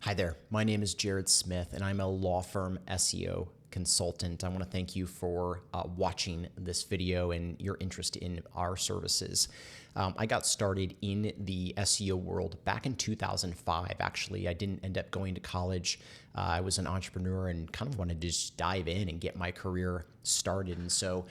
Hi there. My name is Jared Smith, and I'm a law firm SEO consultant. I want to thank you for watching this video and your interest in our services. I got started in the SEO world back in 2005. Actually, I didn't end up going to college. I was an entrepreneur and kind of wanted to just dive in and get my career started. And so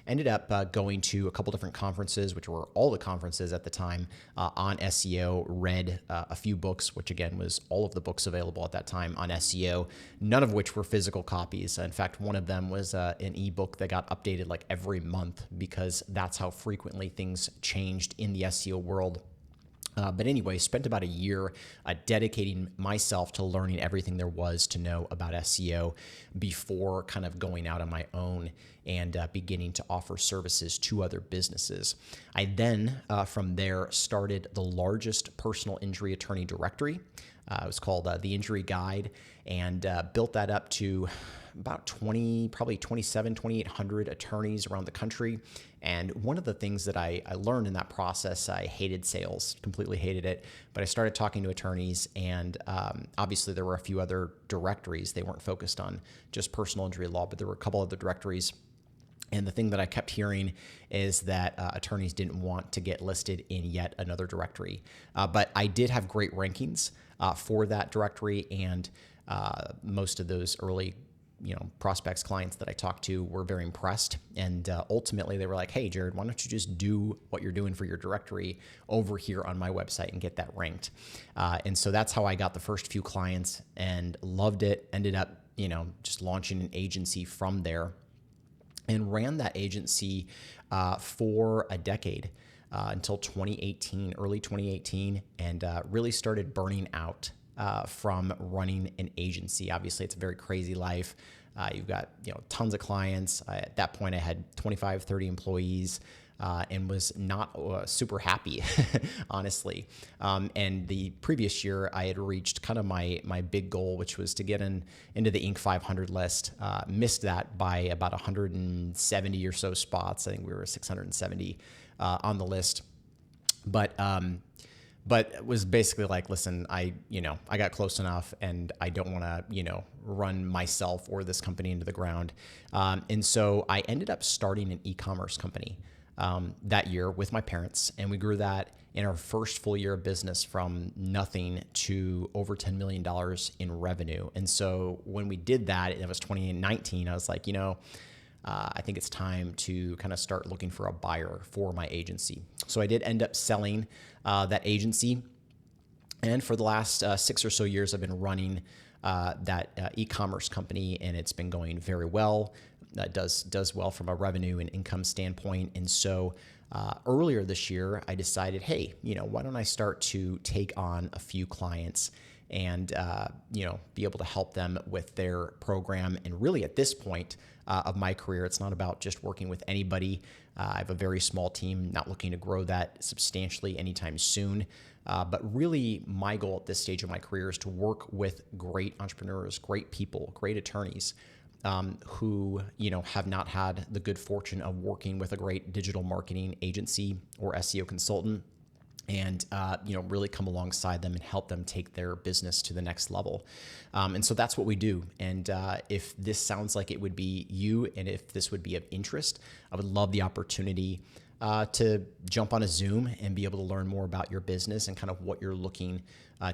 ended up going to a couple different conferences, which were all the conferences at the time on SEO, read a few books, which again was all of the books available at that time on SEO, none of which were physical copies. In fact, one of them was an ebook that got updated like every month because that's how frequently things changed in the SEO world. But anyway, spent about a year dedicating myself to learning everything there was to know about SEO before kind of going out on my own and beginning to offer services to other businesses. I then, from there, started the largest personal injury attorney directory. It was called The Injury Guide, and built that up to about 20, probably 2,800 attorneys around the country. And one of the things that I learned in that process, I hated sales, completely hated it, but I started talking to attorneys, and obviously there were a few other directories. They weren't focused on just personal injury law, but there were a couple other directories. And the thing that I kept hearing is that attorneys didn't want to get listed in yet another directory. But I did have great rankings for that directory, and most of those early prospects, clients that I talked to were very impressed. And ultimately they were like, hey, Jared, why don't you just do what you're doing for your directory over here on my website and get that ranked? And so that's how I got the first few clients and loved it. Ended up, just launching an agency from there and ran that agency for a decade until 2018, early 2018, and really started burning out from running an agency. Obviously, it's a very crazy life. You've got tons of clients. At that point, I had 25, 30 employees. And was not super happy, honestly. And the previous year, I had reached kind of my big goal, which was to get into the Inc. 500 list. Missed that by about 170 or so spots. I think we were 670 on the list. But it was basically like, listen, I got close enough, and I don't want to, run myself or this company into the ground. And so I ended up starting an e-commerce company that year with my parents, and we grew that in our first full year of business from nothing to over $10 million in revenue. And so when we did that, it was 2019, I was like, I think it's time to kind of start looking for a buyer for my agency. So I did end up selling that agency. And for the last 6 or so years, I've been running that e-commerce company, and it's been going very well. Does well from a revenue and income standpoint. And so earlier this year, I decided, hey, why don't I start to take on a few clients and be able to help them with their program. And really at this point of my career, it's not about just working with anybody. I have a very small team, not looking to grow that substantially anytime soon. But really my goal at this stage of my career is to work with great entrepreneurs, great people, great attorneys who, have not had the good fortune of working with a great digital marketing agency or SEO consultant, and, really come alongside them and help them take their business to the next level. And so that's what we do. And if this sounds like it would be you, and if this would be of interest, I would love the opportunity to jump on a Zoom and be able to learn more about your business and kind of what you're looking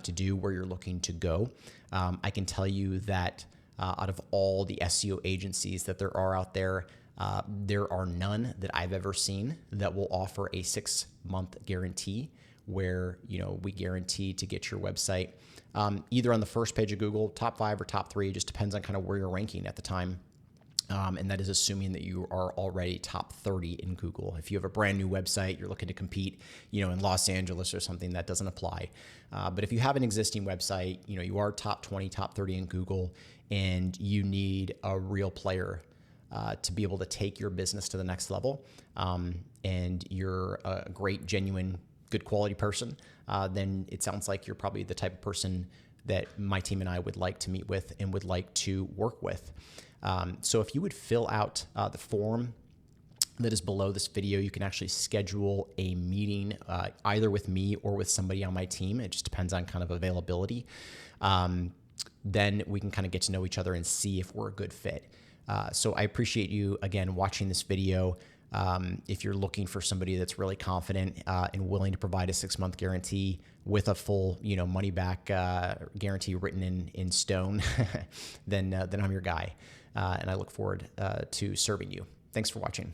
to do, where you're looking to go. I can tell you that out of all the SEO agencies that there are out there are none that I've ever seen that will offer a 6-month guarantee where, we guarantee to get your website either on the first page of Google, top 5 or top 3, just depends on kind of where you're ranking at the time. And that is assuming that you are already top 30 in Google. If you have a brand new website, you're looking to compete, in Los Angeles or something, that doesn't apply. But if you have an existing website, you are top 20, top 30 in Google, and you need a real player to be able to take your business to the next level, and you're a great, genuine, good quality person, then it sounds like you're probably the type of person that my team and I would like to meet with and would like to work with. So if you would fill out the form that is below this video. You can actually schedule a meeting either with me or with somebody on my team. It just depends on kind of availability. Then we can kind of get to know each other and see if we're a good fit. So I appreciate you, again, watching this video. If you're looking for somebody that's really confident and willing to provide a 6-month guarantee with a full, money back guarantee written in stone, then I'm your guy. And I look forward to serving you. Thanks for watching.